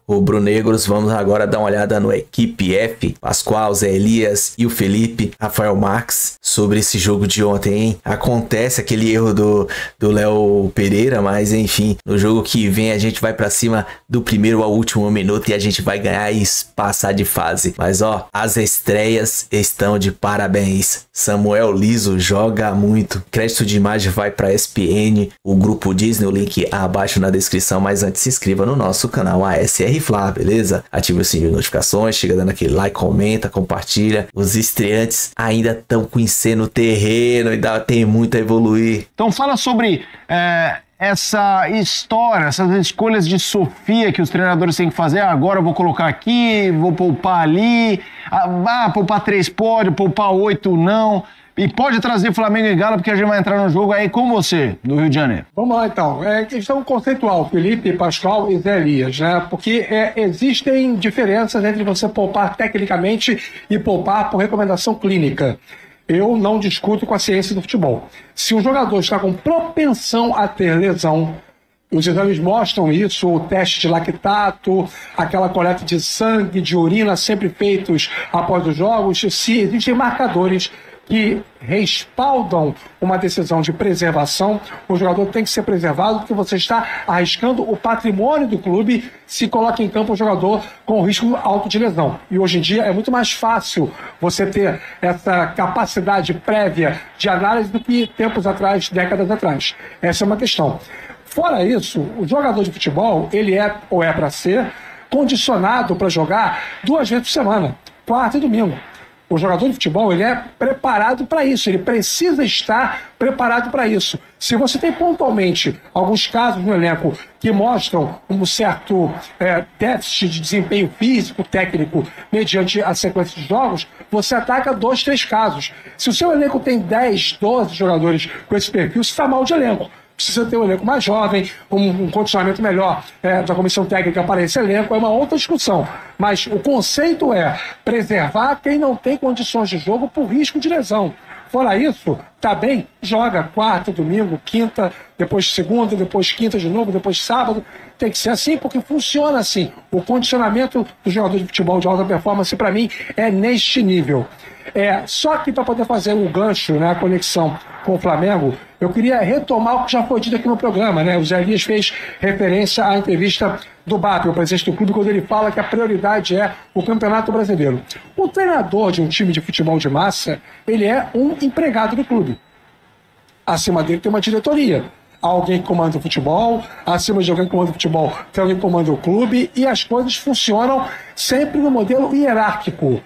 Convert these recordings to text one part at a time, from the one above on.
rubro-negros. Vamos agora dar uma olhada no Equipe F, Pascoal, Zé Elias e o Felipe, Rafael Marques, sobre esse jogo de ontem, hein? Acontece aquele erro do Léo Pereira, mas enfim, no jogo que vem a gente vai pra cima do primeiro ao último minuto e a gente vai ganhar e passar de fase. Mas ó, as estreias estão de parabéns. Samuel Liso joga muito. Crédito de imagem vai pra ESPN, o grupo Disney, o link abaixo na descrição, mas antes se inscreva no nosso canal ASR Fla, beleza? Ative o sininho de notificações, chega dando aquele like, comenta, compartilha. Os estreantes ainda estão conhecendo o terreno e tem muito a evoluir. Então fala sobre essa história, essas escolhas de Sofia que os treinadores têm que fazer. Agora eu vou colocar aqui, vou poupar ali, poupar 3 pode, poupar 8 não. E pode trazer Flamengo e Galo, porque a gente vai entrar no jogo aí com você, do Rio de Janeiro. Vamos lá, então. É questão conceitual, Felipe, Pascoal e Zé Elias, né? Porque existem diferenças entre você poupar tecnicamente e poupar por recomendação clínica. Eu não discuto com a ciência do futebol. Se um jogador está com propensão a ter lesão, os exames mostram isso, o teste de lactato, aquela coleta de sangue, de urina, sempre feitos após os jogos, se existem marcadores que respaldam uma decisão de preservação, o jogador tem que ser preservado porque você está arriscando o patrimônio do clube se coloca em campo um jogador com risco alto de lesão. E hoje em dia é muito mais fácil você ter essa capacidade prévia de análise do que tempos atrás, décadas atrás. Essa é uma questão. Fora isso, o jogador de futebol, ele é, ou é para ser, condicionado para jogar 2 vezes por semana, quarta e domingo. O jogador de futebol, ele é preparado para isso, ele precisa estar preparado para isso. Se você tem pontualmente alguns casos no elenco que mostram um certo déficit de desempenho físico, técnico, mediante a sequência de jogos, você ataca 2, 3 casos. Se o seu elenco tem 10, 12 jogadores com esse perfil, você está mal de elenco. Precisa ter um elenco mais jovem, um condicionamento melhor da comissão técnica para esse elenco, é uma outra discussão. Mas o conceito é preservar quem não tem condições de jogo por risco de lesão. Fora isso, tá bem, joga quarta, domingo, quinta, depois segunda, depois quinta de novo, depois sábado. Tem que ser assim porque funciona assim. O condicionamento do jogador de futebol de alta performance, para mim, é neste nível. Só que para poder fazer um gancho, né, a conexão com o Flamengo, eu queria retomar o que já foi dito aqui no programa, né? O Zé Elias fez referência à entrevista do BAP, o presidente do clube, quando ele fala que a prioridade é o Campeonato Brasileiro. O treinador de um time de futebol de massa, ele é um empregado do clube. Acima dele tem uma diretoria. Alguém que comanda o futebol, acima de alguém que comanda o futebol tem alguém que comanda o clube, e as coisas funcionam sempre no modelo hierárquico.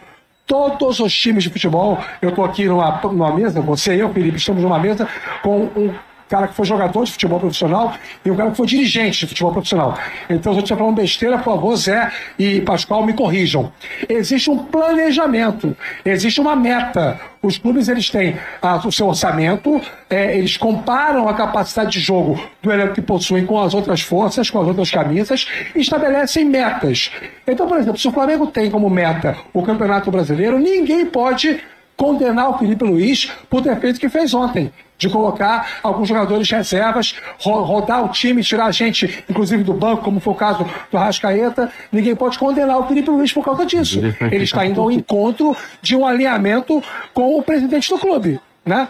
Todos os times de futebol, eu estou aqui numa mesa, você e eu, Felipe, estamos numa mesa com um cara que foi jogador de futebol profissional e um cara que foi dirigente de futebol profissional. Então, se eu estiver falando besteira, por favor, Zé e Pascoal me corrijam. Existe um planejamento, existe uma meta. Os clubes, eles têm o seu orçamento, eles comparam a capacidade de jogo do elenco que possuem com as outras forças, com as outras camisas, e estabelecem metas. Então, por exemplo, se o Flamengo tem como meta o Campeonato Brasileiro, ninguém pode condenar o Felipe Luiz por ter feito o que fez ontem, de colocar alguns jogadores reservas, rodar o time, tirar a gente, inclusive do banco, como foi o caso do Arrascaeta. Ninguém pode condenar o Felipe Luiz por causa disso. Ele está indo ao encontro de um alinhamento com o presidente do clube, né?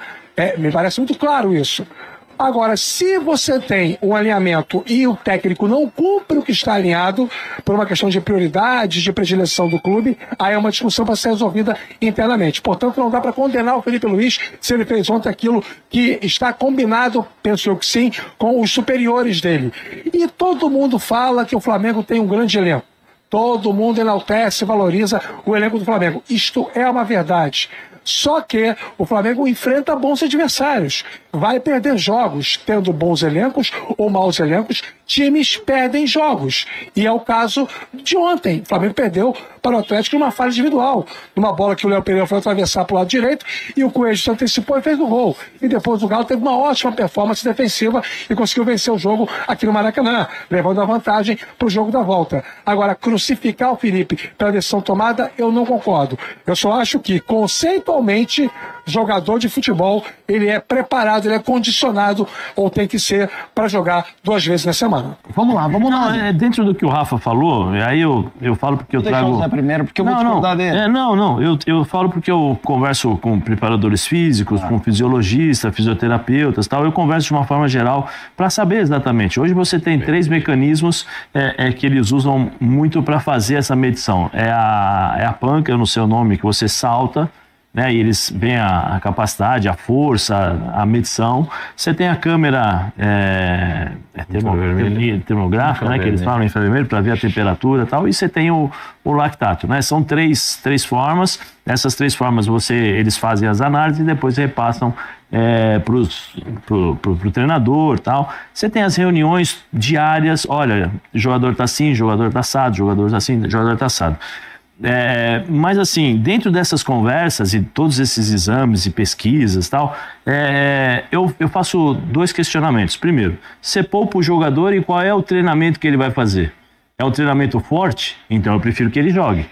Me parece muito claro isso. Agora, se você tem um alinhamento e o técnico não cumpre o que está alinhado, por uma questão de prioridades, de predileção do clube, aí é uma discussão para ser resolvida internamente. Portanto, não dá para condenar o Felipe Luiz se ele fez ontem aquilo que está combinado, penso eu que sim, com os superiores dele. E todo mundo fala que o Flamengo tem um grande elenco. Todo mundo enaltece e valoriza o elenco do Flamengo. Isto é uma verdade. Só que o Flamengo enfrenta bons adversários. Vai perder jogos. Tendo bons elencos ou maus elencos, times perdem jogos. E é o caso de ontem. O Flamengo perdeu para o Atlético numa falha individual. Numa bola que o Léo Pereira foi atravessar para o lado direito e o Coelho se antecipou e fez o gol. E depois o Galo teve uma ótima performance defensiva e conseguiu vencer o jogo aqui no Maracanã, levando a vantagem para o jogo da volta. Agora, crucificar o Felipe pela decisão tomada, eu não concordo. Eu só acho que, conceitualmente, jogador de futebol, ele é preparado, ele é condicionado, ou tem que ser, para jogar 2 vezes na semana. Vamos lá. Dentro do que o Rafa falou, aí eu falo porque eu trago... Deixa eu primeiro, porque eu vou discordar dele. Eu falo porque eu converso com preparadores físicos, com fisiologistas, fisioterapeutas, tal. Eu converso de uma forma geral para saber exatamente. Hoje você tem 3 mecanismos que eles usam muito para fazer essa medição. É a panca, eu não sei o nome, que você salta, né, e eles veem a capacidade, a força, a medição. Você tem a câmera termográfica, né, que eles falam, infravermelho, para ver a temperatura e tal, e você tem o lactato, né? São três formas. Essas 3 formas eles fazem as análises e depois repassam pro treinador e tal. Você tem as reuniões diárias, olha, jogador tá assim, jogador tá assado, jogador tá assim, jogador tá assado. Mas assim, dentro dessas conversas e todos esses exames e pesquisas e tal, eu faço 2 questionamentos. Primeiro, você poupa o jogador e qual é o treinamento que ele vai fazer? É um treinamento forte? Então eu prefiro que ele jogue.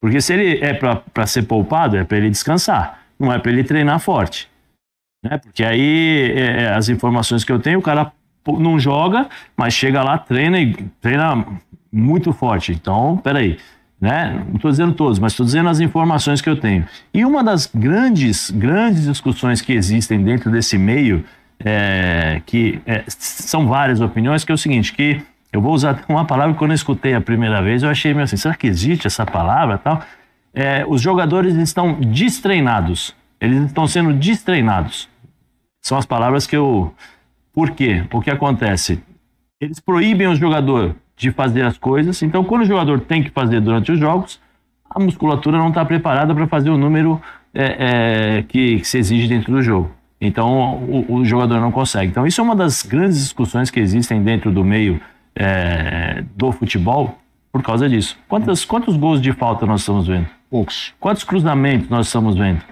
Porque se ele é para ser poupado, é para ele descansar, não é para ele treinar forte. Né? Porque aí as informações que eu tenho, o cara não joga, mas chega lá, treina muito forte. Então, peraí. Né? Não estou dizendo todos, mas estou dizendo as informações que eu tenho. E uma das grandes discussões que existem dentro desse meio, são várias opiniões, que é o seguinte, que eu vou usar uma palavra que quando eu escutei a primeira vez, eu achei meio assim, será que existe essa palavra? Tal? Os jogadores estão destreinados, eles estão sendo destreinados. São as palavras que eu... Por quê? O que acontece? Eles proíbem o jogador de fazer as coisas. Então, quando o jogador tem que fazer durante os jogos, a musculatura não está preparada para fazer o número que se exige dentro do jogo. Então, o jogador não consegue. Então, isso é uma das grandes discussões que existem dentro do meio do futebol por causa disso. Quantos gols de falta nós estamos vendo? Poucos. Quantos cruzamentos nós estamos vendo?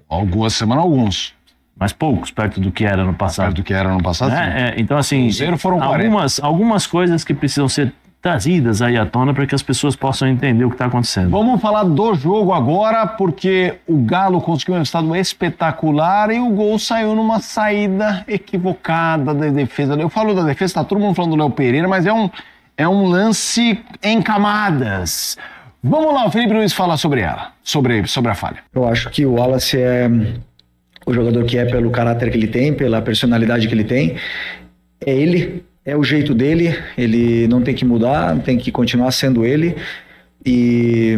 Algumas semanas, alguns. Mas poucos, perto do que era no passado. Perto do que era no passado, então, assim, foram algumas coisas que precisam ser trazidas aí à tona para que as pessoas possam entender o que está acontecendo. Vamos falar do jogo agora, porque o Galo conseguiu um resultado espetacular e o gol saiu numa saída equivocada da defesa. Eu falo da defesa, tá todo mundo falando do Léo Pereira, mas é um lance em camadas. Vamos lá, o Felipe Luiz fala sobre ela, sobre a falha. Eu acho que o Wallace é o jogador que é pelo caráter que ele tem, pela personalidade que ele tem. É ele, é o jeito dele, ele não tem que mudar, tem que continuar sendo ele. E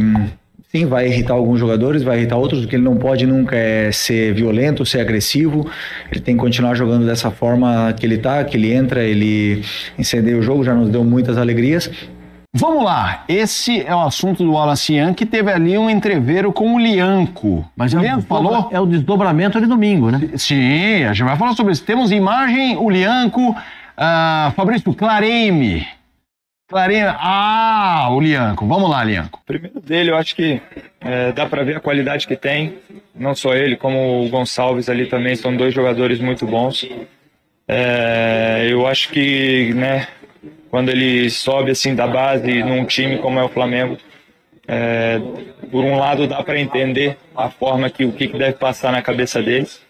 sim, vai irritar alguns jogadores, vai irritar outros. O que ele não pode nunca é ser violento, ser agressivo. Ele tem que continuar jogando dessa forma que ele tá, que ele entra, ele incendeia o jogo, já nos deu muitas alegrias. Vamos lá, esse é o assunto do Wallace Ian, que teve ali um entreveiro com o Lianco. Mas o Lianco falou? É o desdobramento de domingo, né? Sim, a gente vai falar sobre isso. Temos imagem, o Lianco, Fabrício, clareie-me. O Lianco. Vamos lá, Lianco. Primeiro dele, eu acho que dá para ver a qualidade que tem. Não só ele, como o Gonçalves ali também, são 2 jogadores muito bons. Eu acho que, né, quando ele sobe assim da base num time como é o Flamengo, por um lado dá para entender a forma que o que deve passar na cabeça deles.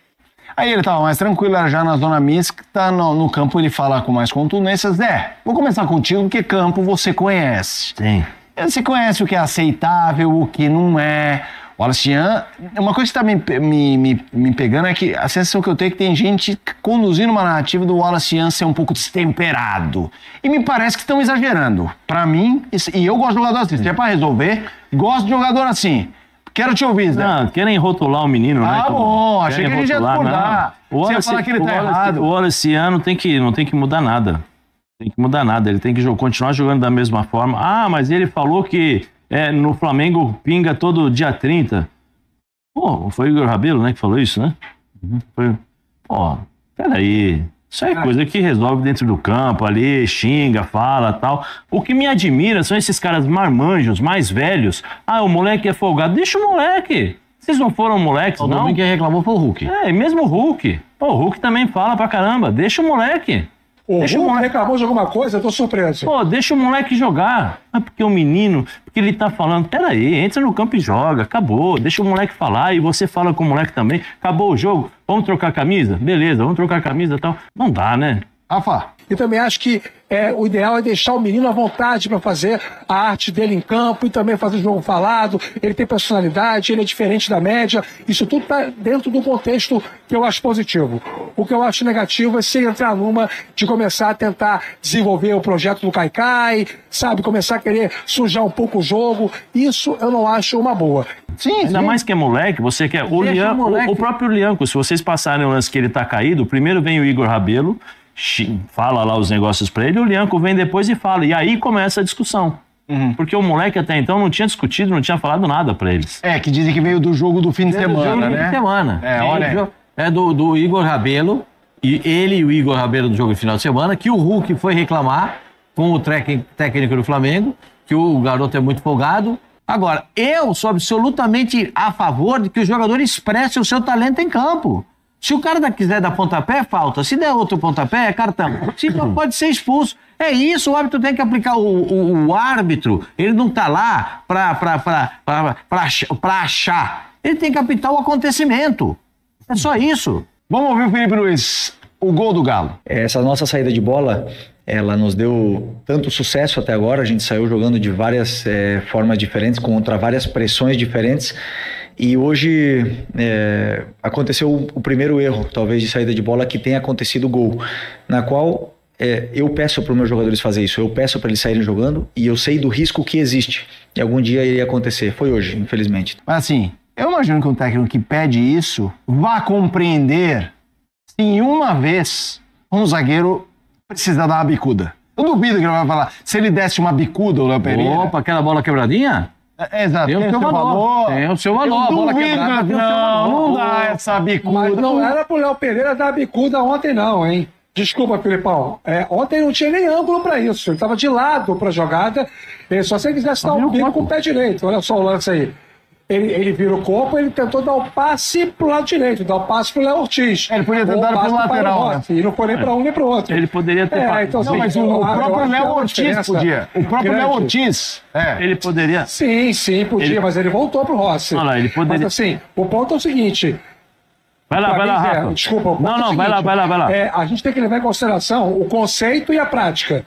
Aí ele estava mais tranquilo, já na zona mista, no campo ele fala com mais contundência. Zé, vou começar contigo, porque campo você conhece. Sim. Você conhece o que é aceitável, o que não é. O Wallace Ian, uma coisa que está me pegando é que a sensação que eu tenho é que tem gente conduzindo uma narrativa do Wallace Ian ser um pouco destemperado. E me parece que estão exagerando. Pra mim, e eu gosto de jogador assim, se é pra resolver, gosto de jogador assim. Quero te ouvir, Zé. Não, querem rotular o menino, né? Bom, achei que a gente ia discordar. Você ia falar que ele tá errado. O Wallace Ian não tem que mudar nada. Tem que mudar nada, ele tem que continuar jogando da mesma forma. Mas ele falou que no Flamengo pinga todo dia 30. Pô, foi o Igor Rabelo, né, que falou isso, né? Peraí. Isso é coisa que resolve dentro do campo, ali, xinga, fala, tal. O que me admira são esses caras marmanjos, mais velhos. O moleque é folgado. Deixa o moleque. Vocês não foram moleques, não? O domingo quem reclamou foi o Hulk. Mesmo o Hulk. O Hulk também fala pra caramba. Deixa o moleque. O Deixa o Hulk moleque- reclamou de alguma coisa, eu tô surpreso. Pô, deixa o moleque jogar. Não é porque o menino, porque ele tá falando, peraí, entra no campo e joga, acabou. Deixa o moleque falar e você fala com o moleque também. Acabou o jogo, vamos trocar a camisa? Beleza, vamos trocar a camisa e tal. Não dá, né? Rafa, E também acho que o ideal é deixar o menino à vontade para fazer a arte dele em campo e também fazer o jogo falado. Ele tem personalidade, ele é diferente da média. Isso tudo está dentro do contexto que eu acho positivo. O que eu acho negativo é se entrar numa de começar a tentar desenvolver o projeto do Kaikai, sabe? Começar a querer sujar um pouco o jogo. Isso eu não acho uma boa. sim, Ainda mais que é moleque, você quer. O, Deixa o moleque. o próprio Lianco, se vocês passarem o lance que ele tá caído, primeiro vem o Igor Rabelo, fala lá os negócios pra ele, o Lianco vem depois e fala. E aí começa a discussão. Porque o moleque até então não tinha discutido, não tinha falado nada pra eles. que dizem que veio do jogo do fim de semana, né? Fim de semana. Olha aí. É do Igor Rabelo, e ele e o Igor Rabelo do jogo de final de semana, que o Hulk foi reclamar com o técnico do Flamengo, que o garoto é muito folgado. Agora, eu sou absolutamente a favor de que o jogador expresse o seu talento em campo. Se o cara quiser dar pontapé, é falta. Se der outro pontapé, é cartão. Se não, pode ser expulso. É isso, o árbitro tem que aplicar. O árbitro, ele não tá lá pra achar. Ele tem que apitar o acontecimento. É só isso. Vamos ouvir o Felipe Luiz, o gol do Galo. Essa nossa saída de bola, ela nos deu tanto sucesso até agora, a gente saiu jogando de várias formas diferentes, contra várias pressões diferentes, e hoje aconteceu o primeiro erro, talvez, de saída de bola, que tenha acontecido o gol, na qual eu peço para os meus jogadores fazer isso, eu peço para eles saírem jogando, e eu sei do risco que existe, e algum dia iria acontecer, foi hoje, infelizmente. Mas assim, eu imagino que um técnico que pede isso vá compreender se em uma vez um zagueiro precisa dar uma bicuda. Eu duvido que ele vai falar. Se ele desse uma bicuda, o Léo Pereira... Opa, aquela bola quebradinha? Exato. Tem o seu valor. Tem o seu valor. A Eu bola duvido, quebrada tem o seu não valor. dá essa bicuda. Mas não era pro Léo Pereira dar bicuda ontem, não, hein? Desculpa, Filipão. Ontem não tinha nem ângulo para isso. Ele estava de lado para a jogada. Só se ele quisesse dar um bico com o pé direito. Olha só o lance aí. Ele vira o corpo, ele tentou dar o passe pro lado direito, dar o passe pro Léo Ortiz. Ele podia ter dado pro lateral, né? E não foi nem para um nem para o outro. Ele poderia ter feito. Então, Não, assim, mas eu o acho próprio que Léo é uma Ortiz diferença podia. O próprio grande. Léo Ortiz. Ele poderia. Sim, podia, mas ele voltou pro Rossi. Olha lá, ele poderia- Mas assim, o ponto é o seguinte... Vai lá, Rafa. Rafa. Desculpa. o ponto Não, é o não, vai lá, seguinte, vai lá. A gente tem que levar em consideração o conceito e a prática.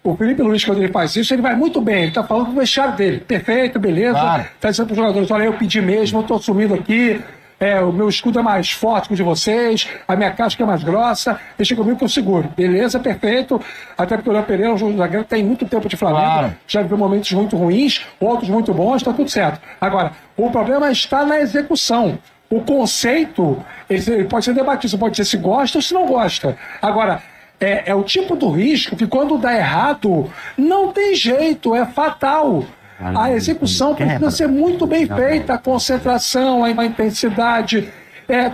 O Felipe Luiz, quando ele faz isso, ele vai muito bem. Ele está falando com o vestiário dele. Perfeito, beleza. Claro. Está dizendo para os jogadores, olha, eu pedi mesmo, eu estou assumindo aqui. O meu escudo é mais forte que o de vocês, a minha casca é mais grossa, deixa comigo que eu seguro. Beleza, perfeito. Até porque o Léo Pereira é um jogo zagueiro que tem muito tempo de Flamengo, Claro. já viveu momentos muito ruins, outros muito bons, está tudo certo. Agora, o problema está na execução. O conceito, ele pode ser debatido, você pode dizer se gosta ou se não gosta. Agora, é o tipo do risco que quando dá errado, não tem jeito, é fatal. A execução precisa ser muito bem feita, a concentração, a intensidade.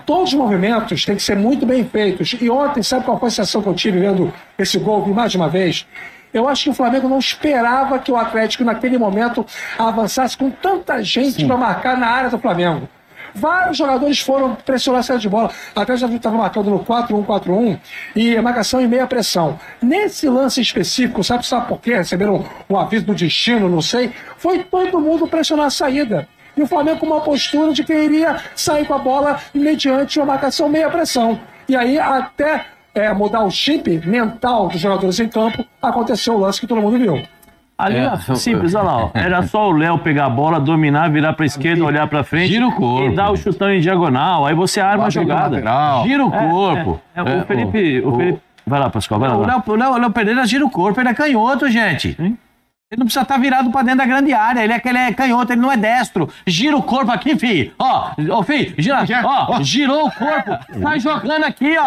Todos os movimentos têm que ser muito bem feitos. E ontem, sabe qual foi a sensação que eu tive vendo esse gol mais de uma vez? Eu acho que o Flamengo não esperava que o Atlético, naquele momento, avançasse com tanta gente para marcar na área do Flamengo. Vários jogadores foram pressionar a saída de bola. Até já estava marcando no 4-1-4-1 e a marcação em meia pressão. Nesse lance específico, sabe por quê? Receberam um aviso do destino, não sei. Foi todo mundo pressionar a saída. E o Flamengo com uma postura de que iria sair com a bola mediante uma marcação meia pressão. E aí, até mudar o chip mental dos jogadores em campo, aconteceu o lance que todo mundo viu. Ali era simples, olha lá, ó. Era só o Léo pegar a bola, dominar, virar pra esquerda, olhar pra frente. Gira o corpo. E dar o chutão em diagonal. Aí você arma a jogada. Gira o corpo. O Felipe. Vai lá, Pascoal, vai lá. O Léo Pereira gira o corpo, ele é canhoto, gente. Ele não precisa estar virado pra dentro da grande área. Ele é canhoto, ele não é destro. Gira o corpo aqui, filho. Ó, filho, gira. Ó, girou o corpo. Sai jogando aqui, ó.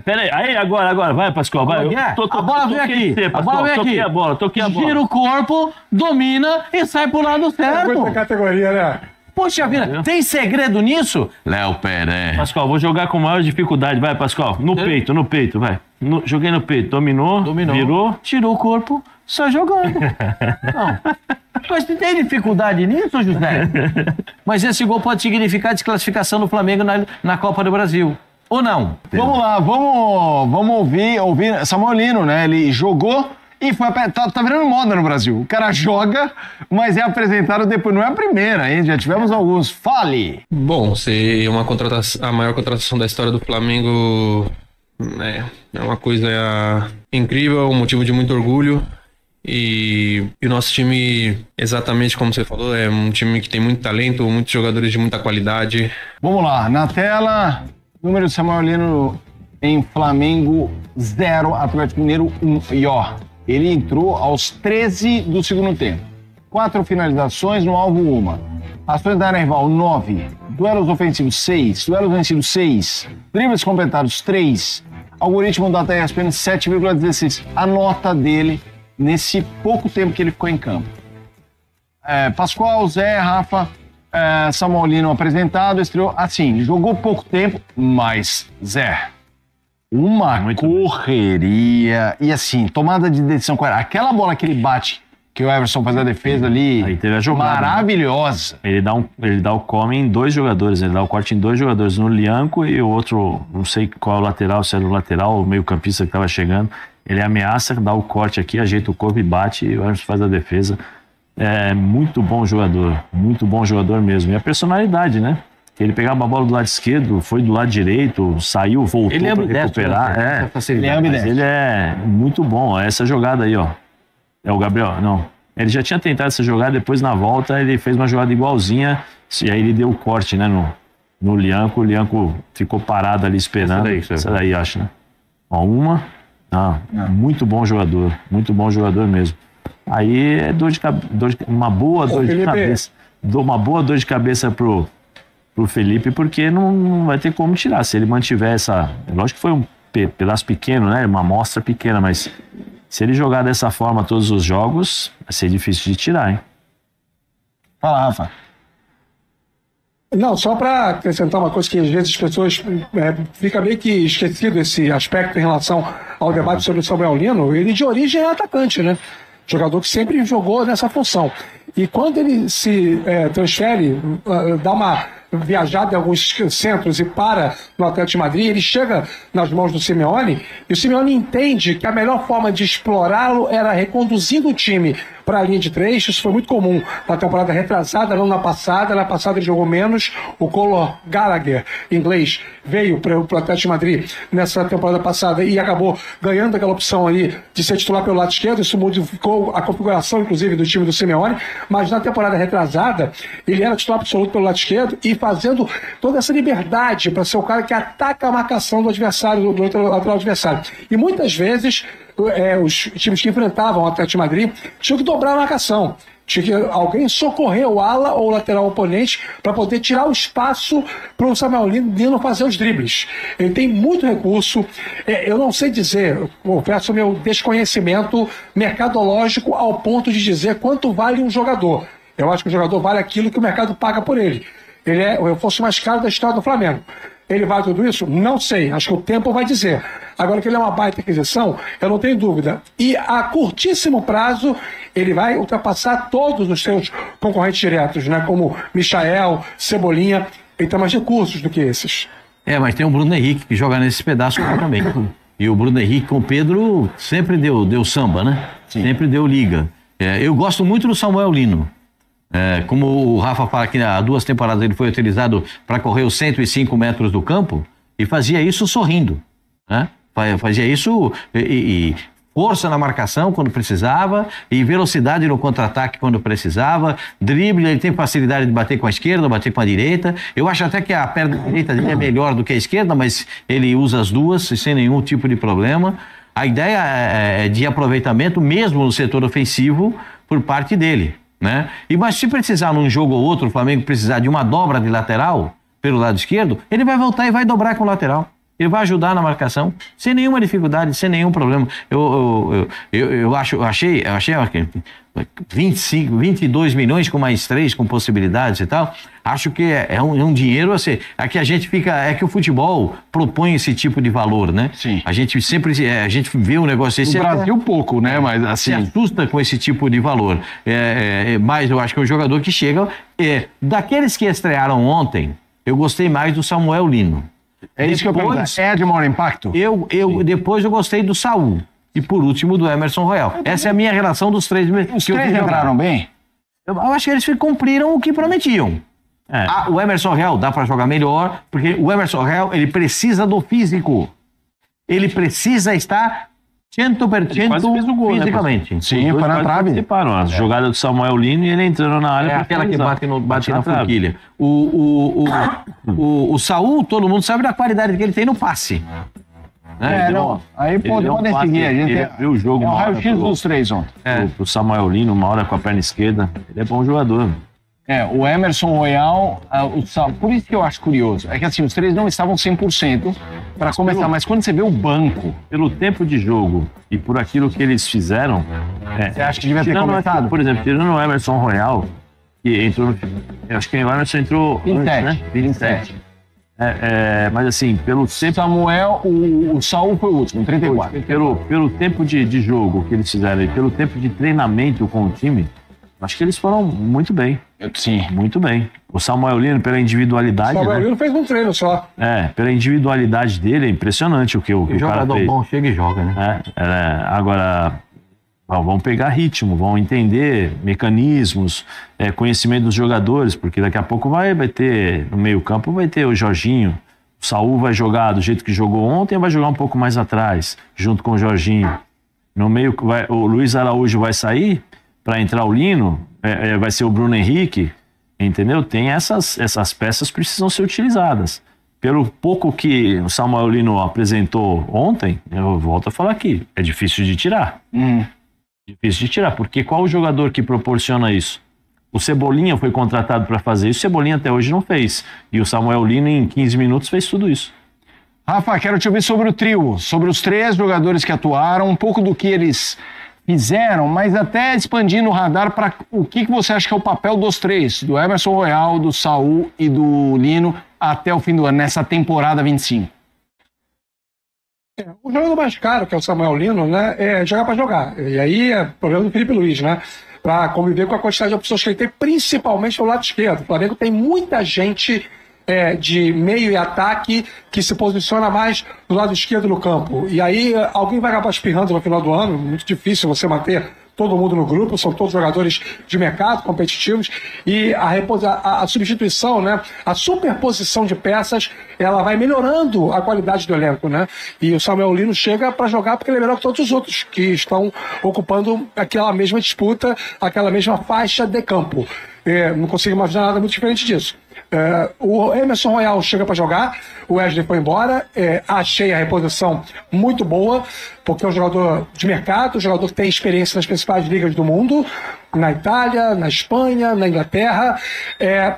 Peraí. Aí, agora. Vai, Pascoal, vai. A bola vem aqui. A bola vem aqui. Toquei a bola. Gira o corpo, domina e sai pro lado certo. Muita categoria, né? Poxa vida, tem segredo nisso? Léo Pereira. Pascoal, vou jogar com maior dificuldade. Vai, Pascoal. No peito, vai. Joguei no peito. Dominou. Virou. Tirou o corpo, só jogando. Não. Mas tem dificuldade nisso, José? Mas esse gol pode significar desclassificação do Flamengo na Copa do Brasil. ou não? Vamos lá, vamos ouvir Samuel Lino, né? Ele jogou e foi tá virando moda no Brasil. O cara joga, mas é apresentado depois. Não é a primeira, hein? Já tivemos alguns. Fale! Bom, ser a maior contratação da história do Flamengo é uma coisa incrível, um motivo de muito orgulho. E o nosso time, exatamente como você falou, é um time que tem muito talento, muitos jogadores de muita qualidade. Vamos lá, na tela, número de Samuel Lino em Flamengo 0, Atlético Mineiro 1. E ó, ele entrou aos 13 do segundo tempo. 4 finalizações, no alvo 1. Ações da área rival 9. Duelos ofensivos 6. Duelos vencidos 6. Dribles completados 3. Algoritmo da ESPN 7,16. A nota dele nesse pouco tempo que ele ficou em campo. Pascoal, Zé, Rafa, Samuel Lino apresentado, estreou assim, jogou pouco tempo, mas Zé, uma correria e assim, tomada de decisão, aquela bola que ele bate, que o Everson faz a defesa ali, aí teve a jogada, maravilhosa. Né? Ele dá o come em 2 jogadores, ele dá o corte em 2 jogadores, no Lianco e o outro, não sei qual é o lateral, se era o lateral, o meio campista que estava chegando. Ele ameaça, dá o corte aqui, ajeita o corpo e bate, e o Everson faz a defesa. É muito bom jogador mesmo. E a personalidade, né? Ele pegava a bola do lado esquerdo, foi do lado direito, saiu, voltou para recuperar. Ele é muito bom. Essa jogada aí, ó. É o Gabriel? Não. Ele já tinha tentado essa jogada, depois na volta ele fez uma jogada igualzinha, e aí ele deu o corte, né, no Lianco. O Lianco ficou parado ali esperando. Essa daí, acho, né? Ó, muito bom jogador mesmo. Aí é uma boa dor de cabeça. Uma boa dor de cabeça pro Felipe, porque não vai ter como tirar. Se ele mantiver essa... Lógico que foi um pedaço pequeno, né? Uma amostra pequena, mas se ele jogar dessa forma todos os jogos, vai ser difícil de tirar, hein? Fala, Rafa. Não, só para acrescentar uma coisa que às vezes as pessoas fica meio que esquecido esse aspecto em relação ao debate sobre o Samuel Lino. Ele de origem é atacante, né? Jogador que sempre jogou nessa função. E quando ele se transfere, dá uma viajada em alguns centros e para no Atlético de Madrid, ele chega nas mãos do Simeone, e o Simeone entende que a melhor forma de explorá-lo era reconduzindo o time para a linha de 3. Isso foi muito comum na temporada retrasada, não na passada. Na passada ele jogou menos. O Conor Gallagher, inglês, veio para o Atlético de Madrid nessa temporada passada e acabou ganhando aquela opção ali de ser titular pelo lado esquerdo. Isso modificou a configuração, inclusive, do time do Simeone. Mas na temporada retrasada, ele era titular absoluto pelo lado esquerdo e fazendo toda essa liberdade para ser o cara que ataca a marcação do adversário, do outro lateral adversário. E muitas vezes os times que enfrentavam o Atlético de Madrid tinham que dobrar a marcação. Tinha que alguém socorrer o ala ou o lateral oponente para poder tirar o espaço para o Samuel Lino fazer os dribles. Ele tem muito recurso. Eu não sei dizer, confesso o meu desconhecimento mercadológico ao ponto de dizer quanto vale um jogador. Eu acho que o jogador vale aquilo que o mercado paga por ele. Ele é o reforço mais caro da história do Flamengo. Ele vale tudo isso? Não sei. Acho que o tempo vai dizer. Agora que ele é uma baita aquisição, eu não tenho dúvida. E a curtíssimo prazo, ele vai ultrapassar todos os seus concorrentes diretos, né? Como Michael, Cebolinha. Ele tem mais recursos do que esses. Mas tem o Bruno Henrique que joga nesse pedaço também. E o Bruno Henrique com o Pedro sempre deu samba, né? Sim. Sempre deu liga. Eu gosto muito do Samuel Lino. Como o Rafa fala que há 2 temporadas ele foi utilizado para correr os 105 metros do campo e fazia isso sorrindo, né? Fazia isso e força na marcação quando precisava e velocidade no contra-ataque quando precisava, drible, ele tem facilidade de bater com a esquerda, bater com a direita. Eu acho até que a perna direita dele é melhor do que a esquerda, mas ele usa as duas sem nenhum tipo de problema. A ideia é de aproveitamento mesmo no setor ofensivo por parte dele, né? Mas se precisar num jogo ou outro, o Flamengo precisar de uma dobra de lateral pelo lado esquerdo, ele vai voltar e vai dobrar com o lateral. Ele vai ajudar na marcação, sem nenhuma dificuldade, sem nenhum problema. Eu achei 22 milhões com mais 3, com possibilidades e tal. Acho que é um dinheiro assim. Aqui a gente fica. É que o futebol propõe esse tipo de valor, né? Sim. A gente sempre vê um negócio esse. No Brasil, pouco, né? Mas assim. Se assusta com esse tipo de valor. Mas eu acho que é um jogador que chega. Daqueles que estrearam ontem, eu gostei mais do Samuel Lino. É isso que eu pergunto. É de maior impacto? Depois eu gostei do Saul. E por último do Emerson Royal. Essa é a minha relação dos três. Os três entraram bem? Eu acho que eles cumpriram o que prometiam. O Emerson Royal dá para jogar melhor, porque o Emerson Royal ele precisa do físico. Ele precisa estar 100% fisicamente. Né? Sim, para a trave. A jogada do Samuel Lino e ele entrando na área. É aquela que bate na forquilha. O Saul, todo mundo sabe da qualidade que ele tem no passe. Aí podem seguir. A gente viu o jogo. É o raio-x dos três ontem. O Samuel Lino, uma hora com a perna esquerda. Ele é bom jogador. O Emerson Royal, o Saul. Por isso que eu acho curioso. É que assim, os três não estavam 100% para começar. Mas quando você vê o banco. Pelo tempo de jogo e por aquilo que eles fizeram. Você acha que devia ter começado? Por exemplo, tirando o Emerson Royal, que entrou no. Eu acho que o Emerson entrou. 27. Antes, né? 27. Mas assim, pelo tempo... Samuel, o Saul foi o último, 34. Pelo tempo de jogo que eles fizeram e pelo tempo de treinamento com o time, acho que eles foram muito bem. Sim. Muito bem. O Samuel Lino, pela individualidade... O Samuel Lino fez um treino só. Pela individualidade dele, é impressionante o que o cara fez. Jogador bom chega e joga, né? Agora... Vão pegar ritmo, vão entender mecanismos, conhecimento dos jogadores, porque daqui a pouco vai ter, no meio campo, vai ter o Jorginho. O Saul vai jogar do jeito que jogou ontem, vai jogar um pouco mais atrás, junto com o Jorginho. No meio, o Luiz Araújo vai sair para entrar o Lino, vai ser o Bruno Henrique, entendeu? Tem essas peças precisam ser utilizadas. Pelo pouco que o Samuel Lino apresentou ontem, eu volto a falar aqui, é difícil de tirar. Difícil de tirar, porque qual o jogador que proporciona isso? O Cebolinha foi contratado para fazer isso, o Cebolinha até hoje não fez. E o Samuel Lino, em 15 minutos, fez tudo isso. Rafa, quero te ouvir sobre o trio, sobre os três jogadores que atuaram, um pouco do que eles fizeram, mas até expandindo o radar para o que você acha que é o papel dos três, do Emerson Royal, do Saul e do Lino, até o fim do ano, nessa temporada 25. O jogador mais caro, que é o Samuel Lino, né, é jogar para jogar. E aí é problema do Felipe Luiz, né? Para conviver com a quantidade de opções que ele tem, principalmente no lado esquerdo. O Flamengo tem muita gente de meio e ataque que se posiciona mais do lado esquerdo do campo. E aí alguém vai acabar espirrando no final do ano, muito difícil você manter todo mundo no grupo, são todos jogadores de mercado, competitivos, e a substituição, né, a superposição de peças, ela vai melhorando a qualidade do elenco, né? E o Samuel Lino chega para jogar porque ele é melhor que todos os outros que estão ocupando aquela mesma disputa, aquela mesma faixa de campo. Não consigo imaginar nada muito diferente disso. O Emerson Royal chega para jogar, o Wesley foi embora, achei a reposição muito boa, porque é um jogador de mercado, um jogador que tem experiência nas principais ligas do mundo, na Itália, na Espanha, na Inglaterra,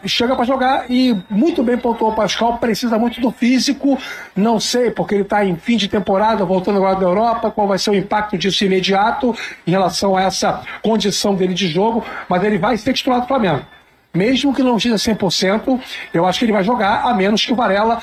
chega para jogar e muito bem pontuou o Pascoal, precisa muito do físico, não sei, porque ele está em fim de temporada, voltando agora da Europa, qual vai ser o impacto disso imediato em relação a essa condição dele de jogo, mas ele vai ser titular do Flamengo. Mesmo que não esteja 100%, eu acho que ele vai jogar, a menos que o Varela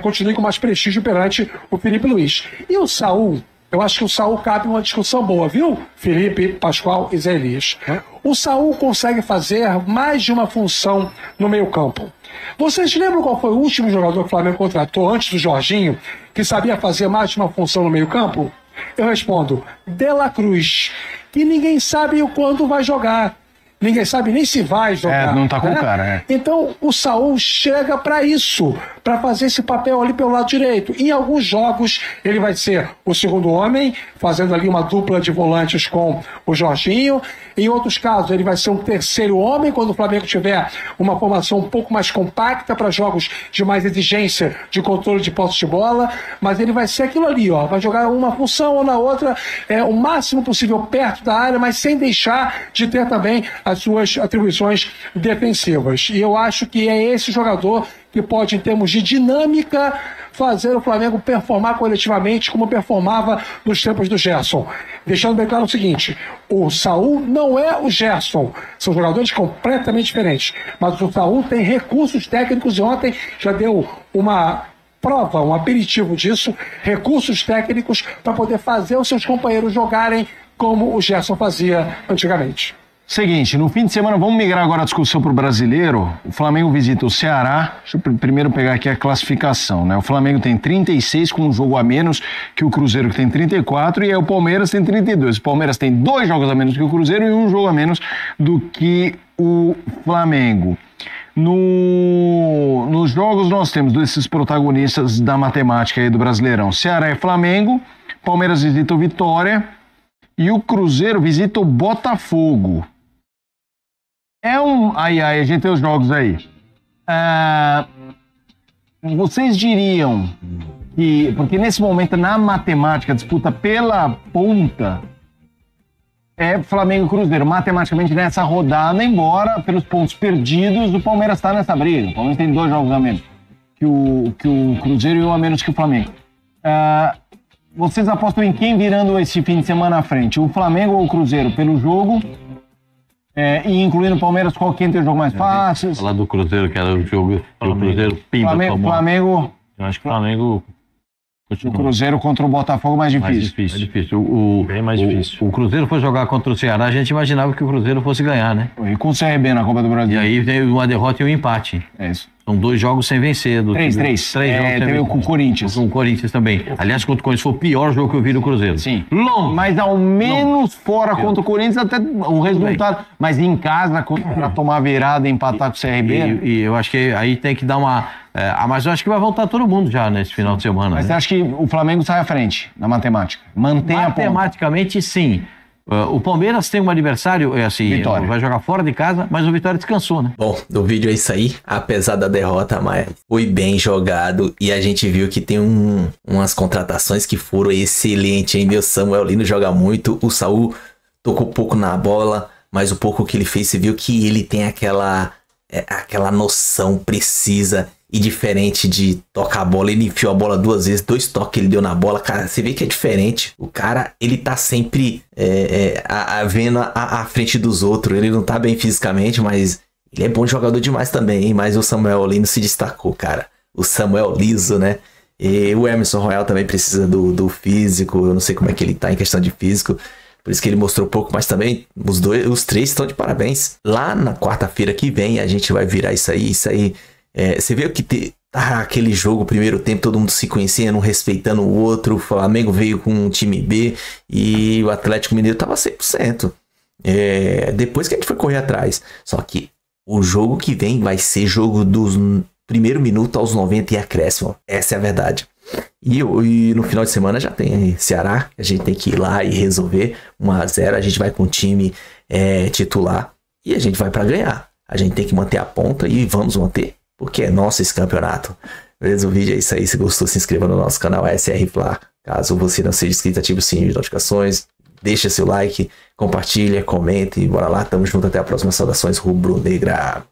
continue com mais prestígio perante o Felipe Luiz. E o Saul, eu acho que o Saul cabe uma discussão boa, viu? Felipe, Pascoal e Zé Elias. O Saul consegue fazer mais de uma função no meio-campo. Vocês lembram qual foi o último jogador que o Flamengo contratou antes do Jorginho, que sabia fazer mais de uma função no meio-campo? Eu respondo, De La Cruz, que ninguém sabe o quando vai jogar. Ninguém sabe nem se vai jogar. Não tá com cara, Então, o Saul chega para isso, para fazer esse papel ali pelo lado direito. Em alguns jogos, ele vai ser o segundo homem, fazendo ali uma dupla de volantes com o Jorginho. Em outros casos, ele vai ser um terceiro homem, quando o Flamengo tiver uma formação um pouco mais compacta para jogos de mais exigência de controle de posse de bola. Mas ele vai ser aquilo ali, ó, vai jogar uma função ou na outra, o máximo possível perto da área, mas sem deixar de ter também as suas atribuições defensivas. E eu acho que é esse jogador que pode, em termos de dinâmica, fazer o Flamengo performar coletivamente como performava nos tempos do Gerson. Deixando bem claro o seguinte, o Saul não é o Gerson, são jogadores completamente diferentes, mas o Saul tem recursos técnicos e ontem já deu uma prova, um aperitivo disso, recursos técnicos para poder fazer os seus companheiros jogarem como o Gerson fazia antigamente. Seguinte, no fim de semana, vamos migrar agora a discussão para o brasileiro. O Flamengo visita o Ceará. Deixa eu primeiro pegar aqui a classificação, né? O Flamengo tem 36 com um jogo a menos que o Cruzeiro, que tem 34, e aí o Palmeiras tem 32. O Palmeiras tem 2 jogos a menos que o Cruzeiro e 1 jogo a menos do que o Flamengo. Nos jogos nós temos desses protagonistas da matemática aí do Brasileirão. Ceará e Flamengo, Palmeiras visita o Vitória e o Cruzeiro visita o Botafogo. Aí, a gente tem os jogos aí. Vocês diriam que... Porque nesse momento, na matemática, a disputa pela ponta é Flamengo e Cruzeiro. Matematicamente, nessa rodada, embora pelos pontos perdidos, o Palmeiras está nessa briga. O Palmeiras tem 2 jogos a menos que o Cruzeiro e 1 a menos que o Flamengo. Vocês apostam em quem virando esse fim de semana à frente? O Flamengo ou o Cruzeiro? Pelo jogo... e incluindo o Palmeiras, qual quem tem o jogo mais fácil? Falar do Cruzeiro, que era o jogo. O Cruzeiro pimba. Flamengo. Eu acho que o Flamengo. O Cruzeiro contra o Botafogo mais difícil. Mais difícil. Bem mais difícil. O Cruzeiro foi jogar contra o Ceará, a gente imaginava que o Cruzeiro fosse ganhar, né? E com o CRB na Copa do Brasil. E aí teve uma derrota e um empate. É isso. São 2 jogos sem vencer. 3 jogos teve com o Corinthians. Com o Corinthians também. Aliás, contra o Corinthians foi o pior jogo que eu vi no Cruzeiro. Sim. Longe. Mas ao menos fora contra o Corinthians, até o resultado. Mas em casa, pra tomar virada e empatar com o CRB. E eu acho que aí tem que dar uma... mas eu acho que vai voltar todo mundo já nesse final de semana. Mas né? você acha que o Flamengo sai à frente na matemática? Mantém a ponta? Matematicamente, sim. O Palmeiras tem um adversário, Vitória. Vai jogar fora de casa, mas o Vitória descansou, né? Bom, do vídeo é isso aí. Apesar da derrota, mas foi bem jogado. E a gente viu que tem umas contratações que foram excelentes, hein? Meu Samuel Lino joga muito. O Saul tocou pouco na bola, mas o pouco que ele fez, você viu que ele tem aquela noção precisa e diferente de tocar a bola. Ele enfiou a bola 2 vezes, 2 toques ele deu na bola. Cara, você vê que é diferente. O cara, ele tá sempre vendo a frente dos outros. Ele não tá bem fisicamente, mas ele é bom jogador demais também, hein? Mas o Samuel Lino se destacou, cara. O Samuel Liso, né? E o Emerson Royal também precisa do físico. Eu não sei como é que ele tá em questão de físico. Por isso que ele mostrou pouco, mas também os 3 estão de parabéns. Lá na quarta-feira que vem, a gente vai virar isso aí. Você viu que aquele jogo, primeiro tempo, todo mundo se conhecendo, um respeitando o outro. O Flamengo veio com um time B e o Atlético Mineiro tava 100%. Depois que a gente foi correr atrás. Só que o jogo que vem vai ser jogo dos primeiro minuto aos 90 e acréscimo. Essa é a verdade. E no final de semana já tem Ceará, a gente tem que ir lá e resolver 1-0, a gente vai com o time titular e a gente vai para ganhar. A gente tem que manter a ponta e vamos manter, porque é nosso esse campeonato. Beleza? O vídeo é isso aí, se gostou se inscreva no nosso canal SR Fla. Caso você não seja inscrito, ative o sininho de notificações, deixa seu like, compartilha, comenta e bora lá, tamo junto, até a próxima. Saudações rubro-negra.